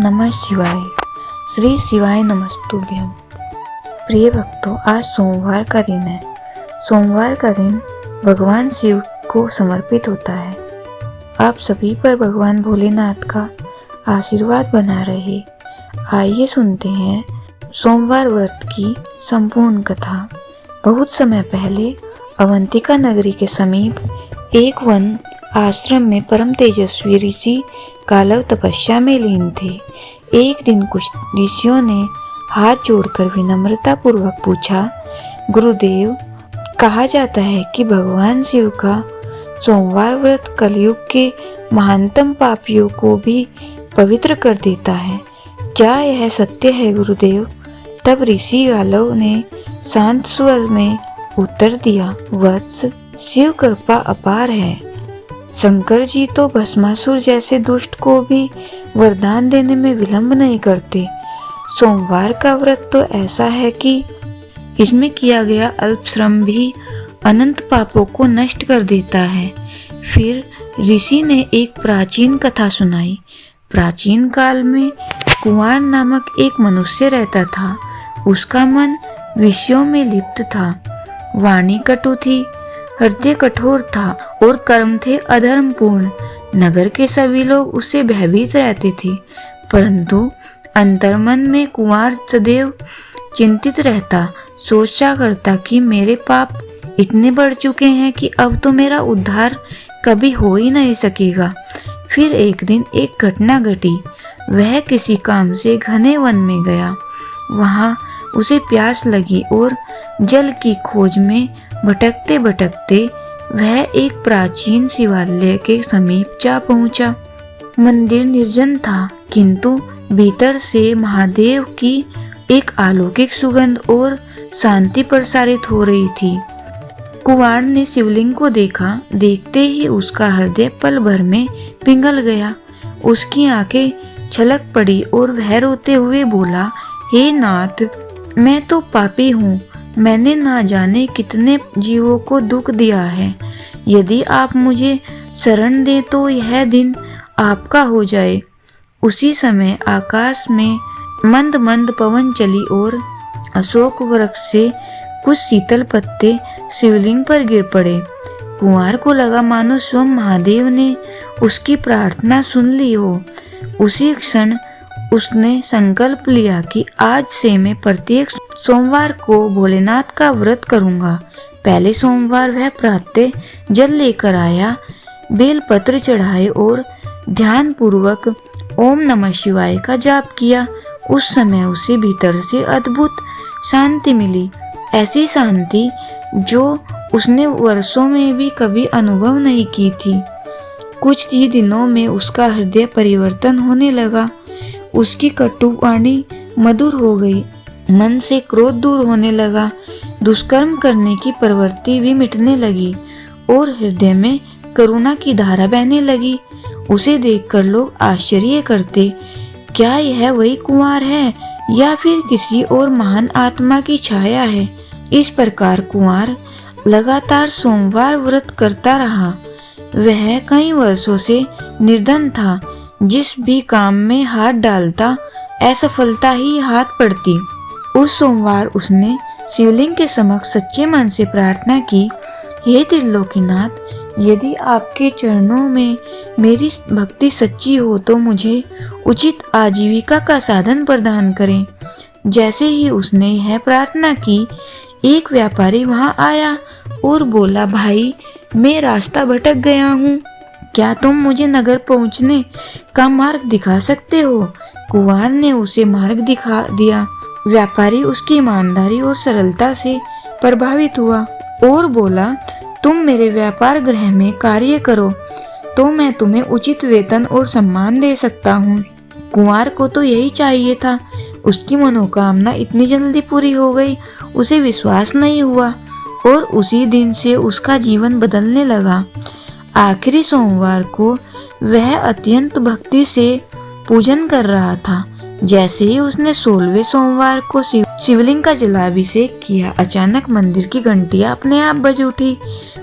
नमः शिवाय। श्री शिवाय नमस्तुभ्यम। प्रिय भक्तों, आज सोमवार का दिन है। सोमवार का दिन भगवान शिव को समर्पित होता है। आप सभी पर भगवान भोलेनाथ का आशीर्वाद बना रहे। आइए सुनते हैं सोमवार व्रत की संपूर्ण कथा। बहुत समय पहले अवंतिका नगरी के समीप एक वन आश्रम में परम तेजस्वी ऋषि कालव तपस्या में लीन थे। एक दिन कुछ ऋषियों ने हाथ जोड़कर विनम्रता पूर्वक पूछा, गुरुदेव, कहा जाता है कि भगवान शिव का सोमवार व्रत कलयुग के महानतम पापियों को भी पवित्र कर देता है। क्या यह सत्य है गुरुदेव? तब ऋषि कालव ने शांत स्वर में उत्तर दिया, वत्स, शिव कृपा अपार है। शंकर जी तो भस्मासुर जैसे दुष्ट को भी वरदान देने में विलंब नहीं करते। सोमवार का व्रत तो ऐसा है कि इसमें किया गया अल्प श्रम भी अनंत पापों को नष्ट कर देता है। फिर ऋषि ने एक प्राचीन कथा सुनाई। प्राचीन काल में कुंवर नामक एक मनुष्य रहता था। उसका मन विषयों में लिप्त था, वाणी कटु थी, हृदय कठोर था और कर्म थे अधर्मपूर्ण। नगर के सभी लोग उससे भयभीत रहते थे, परंतु अंतर्मन में कुंवर सदैव चिंतित रहता, सोचा करता कि मेरे पाप इतने बढ़ चुके हैं कि अब तो मेरा उद्धार कभी हो ही नहीं सकेगा। फिर एक दिन एक घटना घटी। वह किसी काम से घने वन में गया। वहां उसे प्यास लगी और जल की खोज में भटकते भटकते वह एक प्राचीन शिवालय के समीप जा पहुंचा। मंदिर निर्जन था, किंतु भीतर से महादेव की एक अलौकिक सुगंध और शांति प्रसारित हो रही थी। कुंवर ने शिवलिंग को देखा। देखते ही उसका हृदय पल भर में पिघल गया। उसकी आंखें छलक पड़ी और वह रोते हुए बोला, हे नाथ, मैं तो पापी हूँ। मैंने ना जाने कितने जीवों को दुख दिया है। यदि आप मुझे शरण दें तो यह दिन आपका हो जाए। उसी समय आकाश में मंद मंद पवन चली और अशोक वृक्ष से कुछ शीतल पत्ते शिवलिंग पर गिर पड़े। कुंवर को लगा मानो स्वयं महादेव ने उसकी प्रार्थना सुन ली हो। उसी क्षण उसने संकल्प लिया कि आज से मैं प्रत्येक सोमवार को भोलेनाथ का व्रत करूंगा। पहले सोमवार वह प्रातः जल लेकर आया, बेलपत्र चढ़ाए और ध्यान पूर्वक ओम नमः शिवाय का जाप किया। उस समय उसे भीतर से अद्भुत शांति मिली, ऐसी शांति जो उसने वर्षों में भी कभी अनुभव नहीं की थी। कुछ ही दिनों में उसका हृदय परिवर्तन होने लगा। उसकी कटु वाणी मधुर हो गई, मन से क्रोध दूर होने लगा, दुष्कर्म करने की प्रवृत्ति भी मिटने लगी और हृदय में करुणा की धारा बहने लगी। उसे देखकर लोग आश्चर्य करते, क्या यह वही कुंवर है या फिर किसी और महान आत्मा की छाया है? इस प्रकार कुंवर लगातार सोमवार व्रत करता रहा। वह कई वर्षों से निर्धन था। जिस भी काम में हाथ डालता असफलता ही हाथ पड़ती। उस सोमवार उसने शिवलिंग के समक्ष सच्चे मन से प्रार्थना की, हे त्रिलोकीनाथ, यदि आपके चरणों में मेरी भक्ति सच्ची हो तो मुझे उचित आजीविका का साधन प्रदान करें। जैसे ही उसने यह प्रार्थना की, एक व्यापारी वहां आया और बोला, भाई, मैं रास्ता भटक गया हूँ, क्या तुम मुझे नगर पहुंचने का मार्ग दिखा सकते हो? कुंवर ने उसे मार्ग दिखा दिया। व्यापारी उसकी ईमानदारी और सरलता से प्रभावित हुआ और बोला, तुम मेरे व्यापार गृह में कार्य करो तो मैं तुम्हें उचित वेतन और सम्मान दे सकता हूँ। कुंवर को तो यही चाहिए था। उसकी मनोकामना इतनी जल्दी पूरी हो गई, उसे विश्वास नहीं हुआ और उसी दिन से उसका जीवन बदलने लगा। आखिरी सोमवार को वह अत्यंत भक्ति से पूजन कर रहा था। जैसे ही उसने 16वें सोमवार को शिवलिंग का जलाभिषेक किया, अचानक मंदिर की घंटियां अपने आप बज उठी।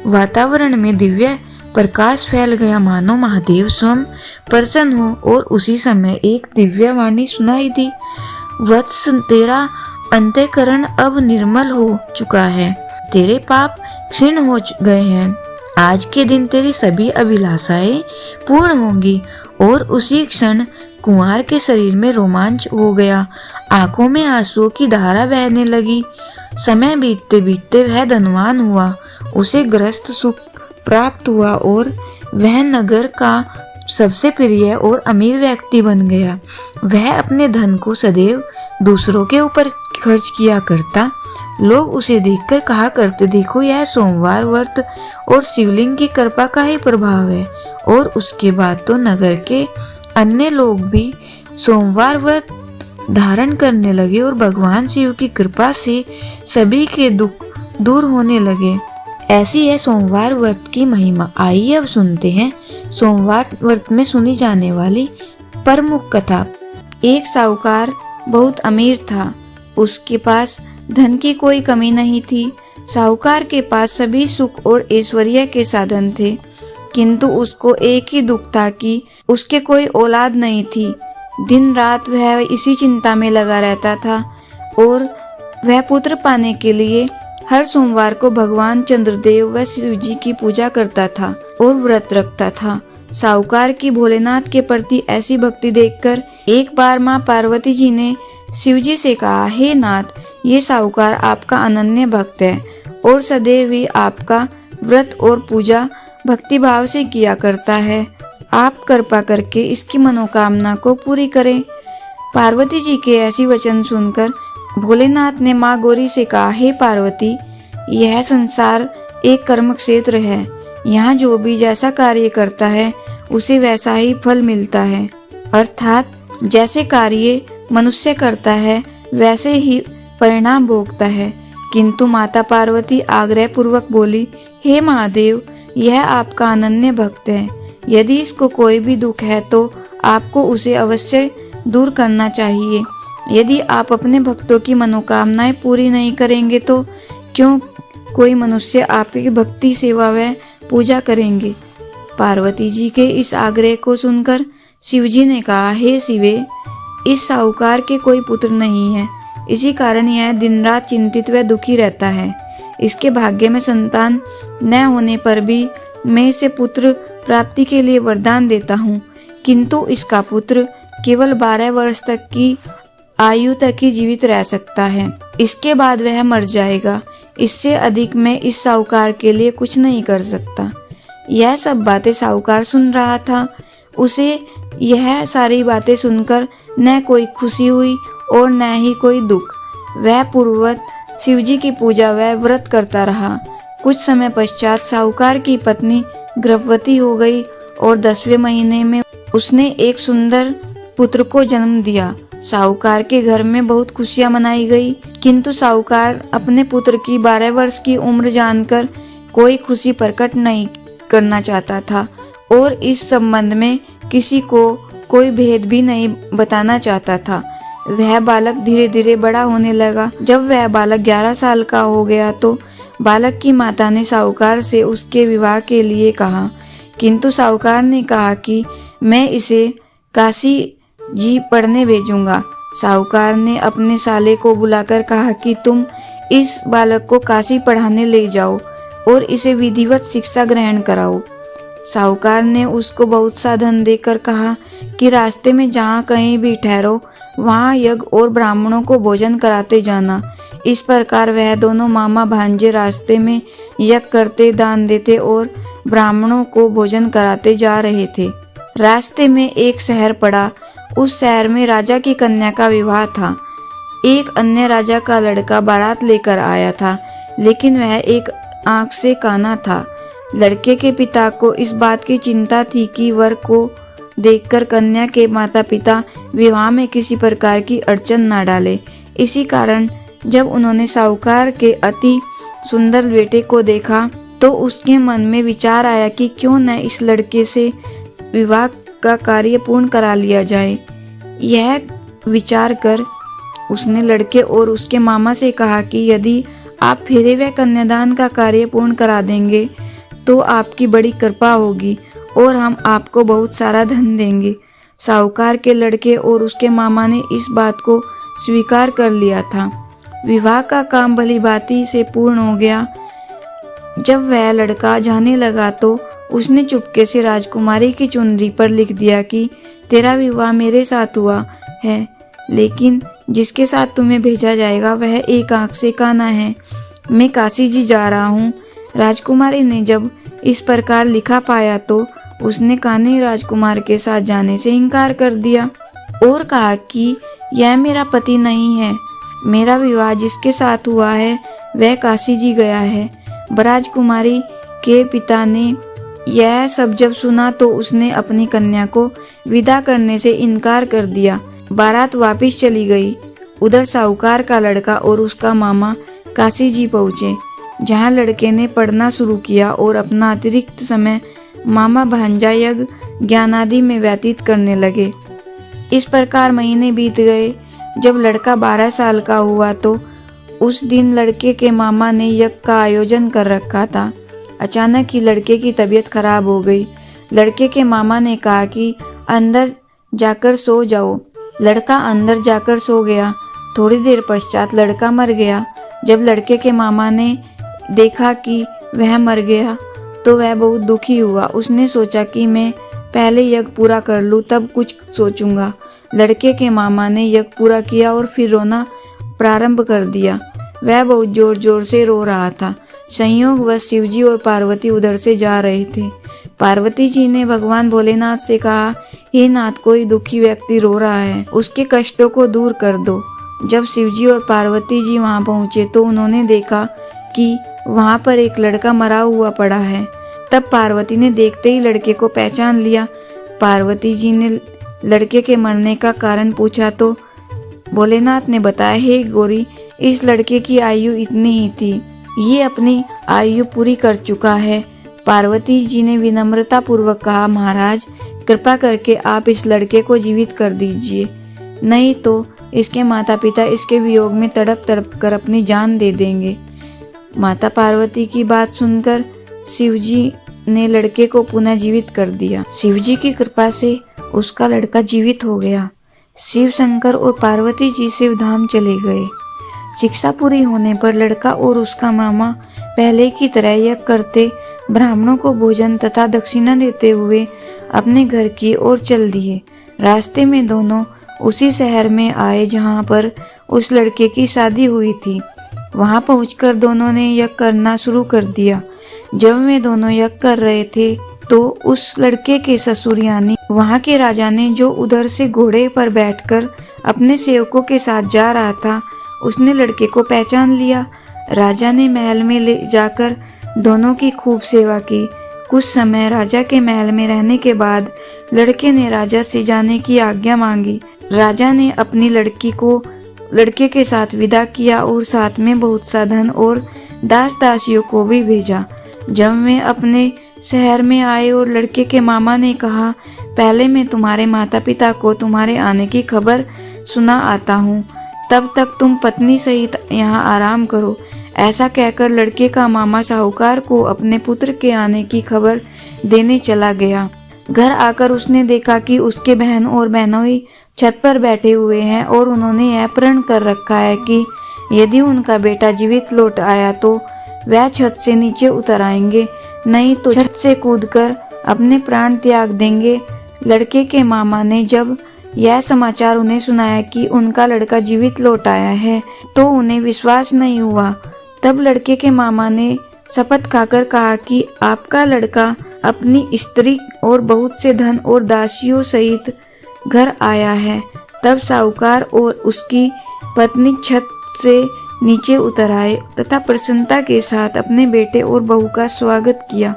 वातावरण में दिव्य प्रकाश फैल गया, मानो महादेव स्वयं प्रसन्न हो। और उसी समय एक दिव्य वाणी सुनाई दी, वत्स, तेरा अंतःकरण अब निर्मल हो चुका है, तेरे पाप क्षीण हो गए हैं। आज के दिन तेरी सभी अभिलाषाएं पूर्ण होंगी। और उसी क्षण कुंवर के शरीर में रोमांच हो गया, आंखों में आंसुओं की धारा बहने लगी। समय बीतते बीतते वह धनवान हुआ, उसे गृहस्थ सुख प्राप्त हुआ और वह नगर का सबसे प्रिय और अमीर व्यक्ति बन गया। वह अपने धन को सदैव दूसरों के ऊपर खर्च किया करता। लोग उसे देखकर कहा करते, देखो यह सोमवार व्रत और शिवलिंग की कृपा का ही प्रभाव है। और उसके बाद तो नगर के अन्य लोग भी सोमवार व्रत धारण करने लगे और भगवान शिव की कृपा से सभी के दुख दूर होने लगे। ऐसी है सोमवार व्रत की महिमा। आइए अब सुनते हैं सोमवार व्रत में सुनी जाने वाली प्रमुख कथा। एक साहूकार बहुत अमीर था, उसके पास धन की कोई कमी नहीं थी। साहूकार के पास सभी सुख और ऐश्वर्य के साधन थे, किंतु उसको एक ही दुख था कि उसके कोई औलाद नहीं थी। दिन रात वह इसी चिंता में लगा रहता था और वह पुत्र पाने के लिए हर सोमवार को भगवान चंद्रदेव व शिव जी की पूजा करता था और व्रत रखता था। साहूकार की भोलेनाथ के प्रति ऐसी भक्ति देखकर एक बार माँ पार्वती जी ने शिव जी से कहा, हे नाथ, ये साहूकार आपका अनन्य भक्त है और सदैव ही आपका व्रत और पूजा भक्ति भाव से किया करता है। आप कृपा करके इसकी मनोकामना को पूरी करें। पार्वती जी के ऐसी वचन सुनकर भोलेनाथ ने माँ गौरी से कहा, हे पार्वती, यह संसार एक कर्म क्षेत्र है। यहाँ जो भी जैसा कार्य करता है उसे वैसा ही फल मिलता है। अर्थात जैसे कार्य मनुष्य करता है वैसे ही परिणाम भोगता है। किंतु माता पार्वती आग्रह पूर्वक बोली, हे महादेव, यह आपका अनन्य भक्त है। यदि इसको कोई भी दुख है तो आपको उसे अवश्य दूर करना चाहिए। यदि आप अपने भक्तों की मनोकामनाएं पूरी नहीं करेंगे तो क्यों कोई मनुष्य आपकी भक्ति सेवा व पूजा करेंगे। पार्वती जी के इस आग्रह को सुनकर शिवजी ने कहा, हे शिवे, इस साहूकार के कोई पुत्र नहीं है, इसी कारण यह दिन रात चिंतित व दुखी रहता है। इसके भाग्य में संतान न होने पर भी मैं इसे पुत्र प्राप्ति के लिए वरदान देता हूँ, किंतु इसका पुत्र केवल 12 वर्ष तक की आयु तक ही जीवित रह सकता है, इसके बाद वह मर जाएगा। इससे अधिक मैं इस साहूकार के लिए कुछ नहीं कर सकता। यह सब बातें साहूकार सुन रहा था। उसे यह सारी बातें सुनकर न कोई खुशी हुई और न ही कोई दुख। वह पूर्ववत शिवजी की पूजा व व्रत करता रहा। कुछ समय पश्चात साहूकार की पत्नी गर्भवती हो गई और 10वें महीने में उसने एक सुंदर पुत्र को जन्म दिया। साहूकार के घर में बहुत खुशियां मनाई गई, किंतु साहूकार अपने पुत्र की 12 वर्ष की उम्र जानकर कोई खुशी प्रकट नहीं करना चाहता था और इस संबंध में किसी को कोई भेद भी नहीं बताना चाहता था। वह बालक धीरे धीरे बड़ा होने लगा। जब वह बालक 11 साल का हो गया तो बालक की माता ने साहूकार से उसके विवाह के लिए कहा, किंतु साहूकार ने कहा कि मैं इसे काशी जी पढ़ने भेजूंगा। साहूकार ने अपने साले को बुलाकर कहा कि तुम इस बालक को काशी पढ़ाने ले जाओ और इसे विधिवत शिक्षा ग्रहण कराओ। साहूकार ने उसको बहुत सा धन देकर कहा कि रास्ते में जहाँ कहीं भी ठहरो वहाँ यज्ञ और ब्राह्मणों को भोजन कराते जाना। इस प्रकार वह दोनों मामा भांजे रास्ते में यज्ञ करते, दान देते और ब्राह्मणों को भोजन कराते जा रहे थे। रास्ते में एक शहर पड़ा। उस शहर में राजा की कन्या का विवाह था। एक अन्य राजा का लड़का बारात लेकर आया था, लेकिन वह एक आंख से काना था। लड़के के पिता को इस बात की चिंता थी कि वर को देखकर कन्या के माता पिता विवाह में किसी प्रकार की अड़चन न डाले। इसी कारण जब उन्होंने साहूकार के अति सुंदर बेटे को देखा तो उसके मन में विचार आया कि क्यों न इस लड़के से विवाह का कार्य पूर्ण करा लिया जाए। यह विचार कर उसने लड़के और उसके मामा से कहा कि यदि आप फेरे व कन्यादान का कार्य पूर्ण करा देंगे तो आपकी बड़ी कृपा होगी और हम आपको बहुत सारा धन देंगे। साहूकार के लड़के और उसके मामा ने इस बात को स्वीकार कर लिया था। विवाह का काम भलीभांति से पूर्ण हो गया। जब वह लड़का जाने लगा तो उसने चुपके से राजकुमारी की चुनरी पर लिख दिया कि तेरा विवाह मेरे साथ हुआ है, लेकिन जिसके साथ तुम्हें भेजा जाएगा वह एक आंख से काना है। मैं काशी जी जा रहा हूँ। राजकुमारी ने जब इस प्रकार लिखा पाया तो उसने कान्हे राजकुमार के साथ जाने से इनकार कर दिया और कहा कि यह मेरा पति नहीं है। मेरा विवाह जिसके साथ हुआ है वह काशी जी गया है। राजकुमारी के पिता ने यह सब जब सुना तो उसने अपनी कन्या को विदा करने से इनकार कर दिया। बारात वापस चली गई। उधर साहूकार का लड़का और उसका मामा काशी जी पहुँचे, जहाँ लड़के ने पढ़ना शुरू किया और अपना अतिरिक्त समय मामा भांजा यज्ञ ज्ञान आदि में व्यतीत करने लगे। इस प्रकार महीने बीत गए। जब लड़का 12 साल का हुआ तो उस दिन लड़के के मामा ने यज्ञ का आयोजन कर रखा था। अचानक ही लड़के की तबीयत खराब हो गई। लड़के के मामा ने कहा कि अंदर जाकर सो जाओ। लड़का अंदर जाकर सो गया। थोड़ी देर पश्चात लड़का मर गया। जब लड़के के मामा ने देखा कि वह मर गया तो वह बहुत दुखी हुआ। उसने सोचा कि मैं पहले यज्ञ पूरा कर लूँ तब कुछ सोचूंगा। लड़के के मामा ने यज्ञ पूरा किया और फिर रोना प्रारंभ कर दिया। वह बहुत जोर जोर से रो रहा था। संयोगवश शिवजी और पार्वती उधर से जा रहे थे। पार्वती जी ने भगवान भोलेनाथ से कहा, हे नाथ, कोई दुखी व्यक्ति रो रहा है, उसके कष्टों को दूर कर दो। जब शिवजी और पार्वती जी वहां पहुंचे तो उन्होंने देखा कि वहां पर एक लड़का मरा हुआ पड़ा है। तब पार्वती ने देखते ही लड़के को पहचान लिया। पार्वती जी ने लड़के के मरने का कारण पूछा तो भोलेनाथ ने बताया, हे गौरी, इस लड़के की आयु इतनी ही थी, ये अपनी आयु पूरी कर चुका है। पार्वती जी ने विनम्रता पूर्वक कहा, महाराज, कृपा करके आप इस लड़के को जीवित कर दीजिए, नहीं तो इसके माता पिता इसके वियोग में तड़प तड़प कर अपनी जान दे देंगे। माता पार्वती की बात सुनकर शिवजी ने लड़के को पुनः जीवित कर दिया। शिवजी की कृपा से उसका लड़का जीवित हो गया। शिव शंकर और पार्वती जी शिव धाम चले गए। शिक्षा पूरी होने पर लड़का और उसका मामा पहले की तरह यज्ञ करते, ब्राह्मणों को भोजन तथा दक्षिणा देते हुए अपने घर की ओर चल दिए। रास्ते में दोनों उसी शहर में आए जहाँ पर उस लड़के की शादी हुई थी। वहां पहुंचकर दोनों ने यज्ञ करना शुरू कर दिया। जब वे दोनों यज्ञ कर रहे थे तो उस लड़के के ससुर यानी वहां के राजा ने, जो उधर से घोड़े पर बैठकर अपने सेवकों के साथ जा रहा था, उसने लड़के को पहचान लिया। राजा ने महल में ले जाकर दोनों की खूब सेवा की। कुछ समय राजा के महल में रहने के बाद लड़के ने राजा से जाने की आज्ञा मांगी। राजा ने अपनी लड़की को लड़के के साथ विदा किया और साथ में बहुत सा धन और दास दासियों को भी भेजा। जब वे अपने शहर में आए और लड़के के मामा ने कहा, पहले मैं तुम्हारे माता पिता को तुम्हारे आने की खबर सुना आता हूँ, तब तक तुम पत्नी सहित यहाँ आराम करो। ऐसा कहकर लड़के का मामा साहूकार को अपने पुत्र के आने की खबर देने चला गया। घर आकर उसने देखा कि उसके बहन और बहनोई छत पर बैठे हुए हैं और उन्होंने यह प्रण कर रखा है कि यदि उनका बेटा जीवित लौट आया तो वह छत से नीचे उतर आएंगे, नहीं तो छत से कूदकर अपने प्राण त्याग देंगे। लड़के के मामा ने जब यह समाचार उन्हें सुनाया कि उनका लड़का जीवित लौट आया है तो उन्हें विश्वास नहीं हुआ। तब लड़के के मामा ने शपथ खाकर कहा कि आपका लड़का अपनी स्त्री और बहुत से धन और दासियों सहित घर आया है। तब साहूकार और उसकी पत्नी छत से नीचे उतर आए तथा प्रसन्नता के साथ अपने बेटे और बहू का स्वागत किया।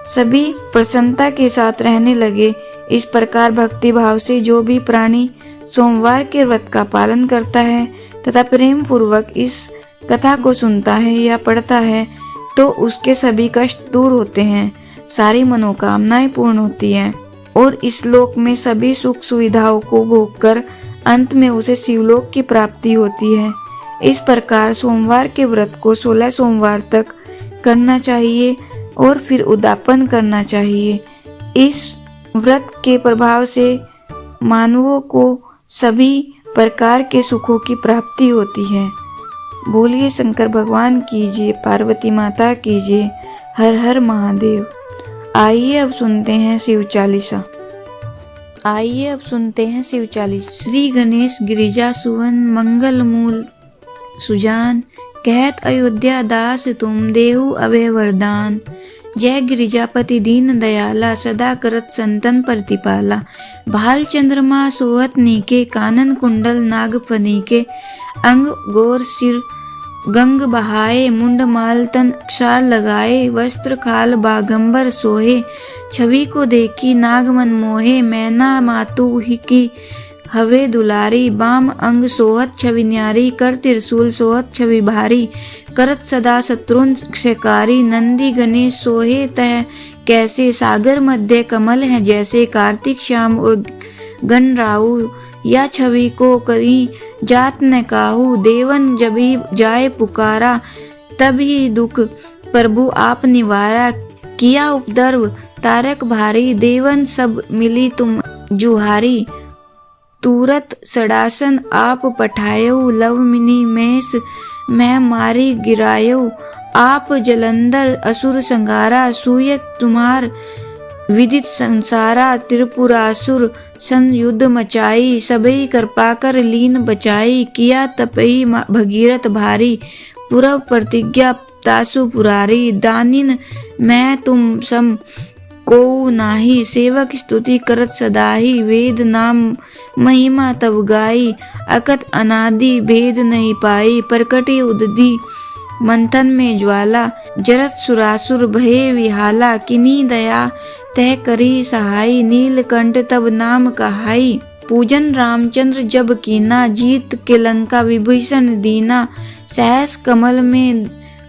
सभी प्रसन्नता के साथ रहने लगे। इस प्रकार भक्ति भाव से जो भी प्राणी सोमवार के व्रत का पालन करता है तथा प्रेम पूर्वक इस कथा को सुनता है या पढ़ता है तो उसके सभी कष्ट दूर होते हैं, सारी मनोकामनाएं पूर्ण होती हैं और इस लोक में सभी सुख सुविधाओं को भोगकर अंत में उसे शिवलोक की प्राप्ति होती है। इस प्रकार सोमवार के व्रत को 16 सोमवार तक करना चाहिए। और फिर उद्यापन करना चाहिए। इस व्रत के प्रभाव से मानवों को सभी प्रकार के सुखों की प्राप्ति होती है। बोलिए शंकर भगवान की जय, पार्वती माता की जय, हर हर महादेव। आइए अब सुनते हैं शिव चालीसा। श्री गणेश गिरिजा सुवन मंगल मूल सुजान, कहत अयोध्या दास तुम देहु अभय वरदान। जय गिरिजापति दीन दयाला, सदा करत संतन प्रतिपाला। भाल चंद्रमा सोहत नीके, कानन कुंडल नाग फनीके। अंग गोर सिर गंग बहाए, मुंड माल तन क्षार लगाए। वस्त्र खाल बागंबर सोहे, छवि को देखी नाग मन मोहे। मैना मातु ही की हवे दुलारी, बाम अंग सोहत छवि न्यारी। कर त्रिशूल सोहत छवि भारी, करत सदा शत्रुन क्षयकारी। नंदी गणेश सोहे तह कैसे, सागर मध्य कमल है जैसे। कार्तिक श्याम और गण राहु, या छवि को करी जात न काहू। देवन जभी जाए पुकारा, तभी दुख प्रभु आप निवारा। किया उपद्रव तारक भारी, देवन सब मिली तुम जुहारी। तुरत सड़ासन आप पठायो, लव मिनी मेष मैं मारी गिरायो। आप जलंधर असुर संगारा, सूयत तुम्हार विदित संसारा। त्रिपुरासुर सन युद्ध मचाई, सबई कृपा कर लीन बचाई। किया तपई भगीरथ भारी, पूर्व प्रतिज्ञा तासु पुरारी। दानिन मैं तुम सम को नाही, सेवक स्तुति करत सदाही। वेद नाम महिमा तब गाई, अकत अनादि भेद नहीं पाई। प्रकटी उदधि मंथन में ज्वाला, जरत सुरासुर भये विहाला। किनी दया तह करी सहाई, नीलकंठ तब नाम कहाई। पूजन रामचंद्र जब कीना, जीत के लंका विभीषण दीना। सहस कमल में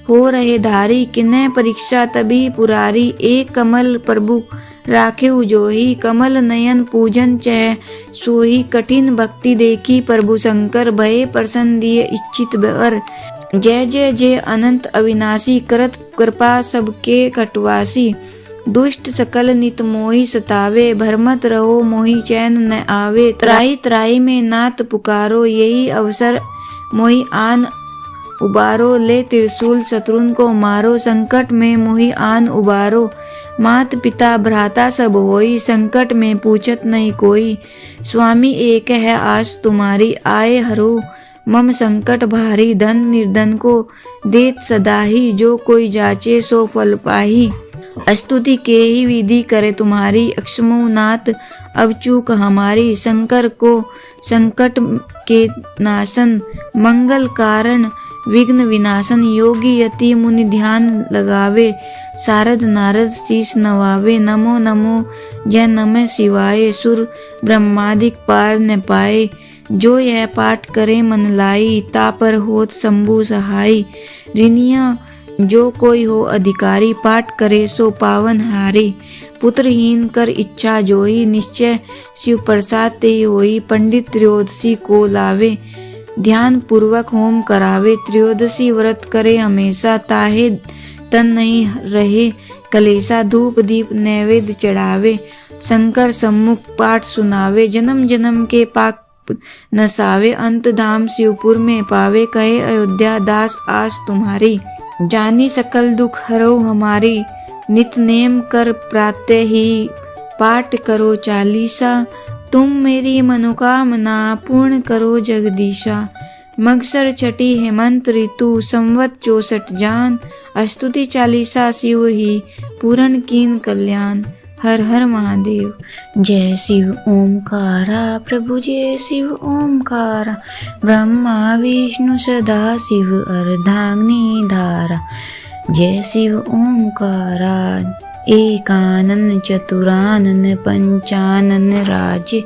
हो रहे धारी, किन्ह परीक्षा तभी पुरारी। एक कमल प्रभु राखे जोही, कमल नयन पूजन चह सोही। कठिन भक्ति देखी प्रभु शंकर, भये प्रसन्न दिए इच्छित वर। जय जय जय अनंत अविनाशी, करत कृपा सबके कटवासी। दुष्ट सकल नित मोहि सतावे, भरमत रहो मोहि चैन न आवे। त्राही त्राही में नाथ पुकारो, यही अवसर मोहि आन उबारो। ले त्रिशूल शत्रुन को मारो, संकट में मोहि आन उबारो। मात पिता भ्राता सब होई, संकट में पूछत नहीं कोई। स्वामी एक है आस तुम्हारी, आए हरो मम संकट भारी। धन निर्धन को देत सदाही, जो कोई जाचे सो फल पाही। स्तुति के ही विधि करे तुम्हारी, अक्षमो नाथ अब चूक हमारी। शंकर को संकट के नाशन, मंगल कारण विघ्न विनाशन। योगी यति मुनि ध्यान लगावे, सारद नारद शीश नवावे। नमो नमो जय नमः शिवाय, सुर ब्रह्मादिक पार न पाए। जो यह पाठ करे मन लाई, तापर होत शंभु सहाय। ऋणिया जो कोई हो अधिकारी, पाठ करे सो पावन हारे। पुत्रहीन कर इच्छा जोई, निश्चय शिव प्रसाद ते होई। पंडित त्रयोदशी को लावे, ध्यान पूर्वक होम करावे। त्रयोदशी व्रत करे हमेशा, ताहे तन नहीं रहे कलेसा। धूप दीप नैवेद्य चढ़ावे, शंकर सम्मुख पाठ सुनावे। जन्म जन्म के पाप नसावे, अंत धाम शिवपुर में पावे। कहे अयोध्या दास आस तुम्हारी, जानी सकल दुख हरो हमारी। नित नेम कर प्रातः ही पाठ करो चालीसा। तुम मेरी मनोकामना पूर्ण करो जगदीशा। मगसर छठी हेमंत ऋतु, संवत 64 जान। स्तुति चालीसा शिव ही, पूरन कीन कल्याण। हर हर महादेव। जय शिव ओमकारा, प्रभु जय शिव ओमकारा। ब्रह्मा विष्णु सदा शिव, अर्धांगिनी धारा। जय शिव ओमकारा। एकानन चतुरानन पंचानन राजे,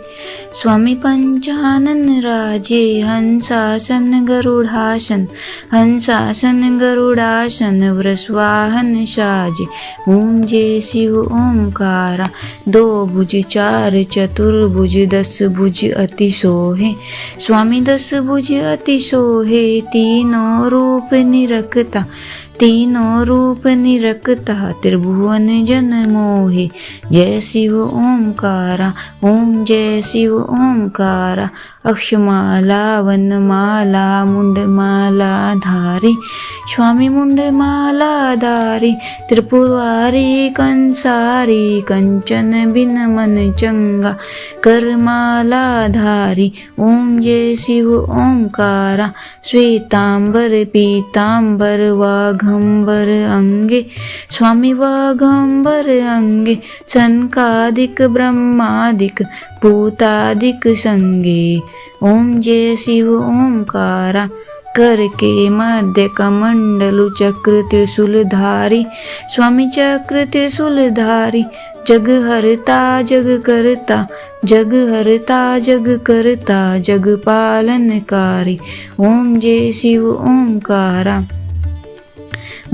स्वामी पंचानन राजे। हंसासन गरुड़ासन, हंसासन गरुड़ासन। वृषवाहन साजे, ओम जय शिव ओमकारा। दो भुज चार चतुर्भुज, 10 भुज अति सोहे। स्वामी 10 भुज अति सोहे, तीनों रूप निरखता, तीनों रूप निरखता त्रिभुवन जन मोहे। जय शिव ओंकारा, ओम जय शिव ओंकारा। अक्षमाला वनमाला मुंडमाला धारी, स्वामी मुंडमाला धारी। त्रिपुरारी कंसारी, कंचन बिन मन चंगा। करमाला धारी, ओम जय शिव ओंकारा। श्वेतांबर पीतांबर वाघंबर अंगे, स्वामी वाघंबर अंगे। सनकादिक ब्रह्मादिक भूतादिक संगे। ओम जय शिव ओंकारा। कर के मध्य कमंडलु चक्र त्रिशूलधारी, स्वामी चक्र त्रिशूलधारी। जग हरता जग करता, जग हरता जग करता, जग पालनकारी। ओम जय शिव ओंकारा।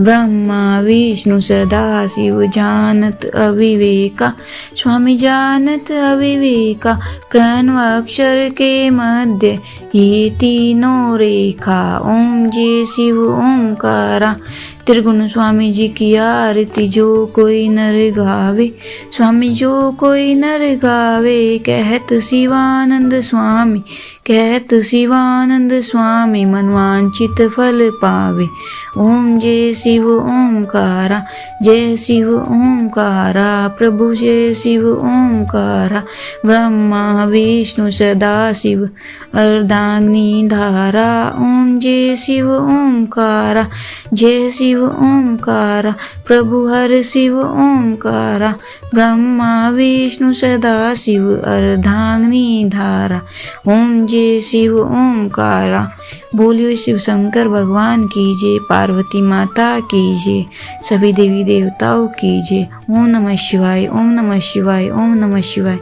ब्रह्मा विष्णु सदा शिव जानत अविवेका, स्वामी जानत अविवेका। प्रणवाक्षर के मध्य ये तीनों रेखा। ओम जय शिव ओंकारा। त्रिगुण स्वामी जी की आरती जो कोई नर गावे, स्वामी जो कोई नर गावे। कहत शिवानंद स्वामी, कहत शिवानंद स्वामी, मनवांचित फल पावे। ओम जय शिव ओंकारा, जय शिव ओंकारा। प्रभु जय शिव ओंकारा। ब्रह्मा विष्णु सदा शिव अर्धांगिनी धारा। ओम जय शिव ओंकारा, जय शिव ओंकारा। प्रभु हर शिव ओंकारा। ब्रह्मा विष्णु सदा शिव अर्धांगिनी धारा। ओम जय शिव ओंकारा। बोलियो शिव शंकर भगवान की जय, पार्वती माता की जय, सभी देवी देवताओं की जय। ओम नमः शिवाय, ओम नमः शिवाय, ओम नमः शिवाय।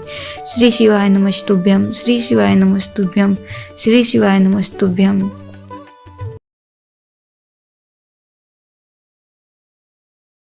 श्री शिवाय नमस्तुभ्यं, श्री शिवाय नमस्तुभ्यं, श्री शिवाय नमस्तुभ्यं।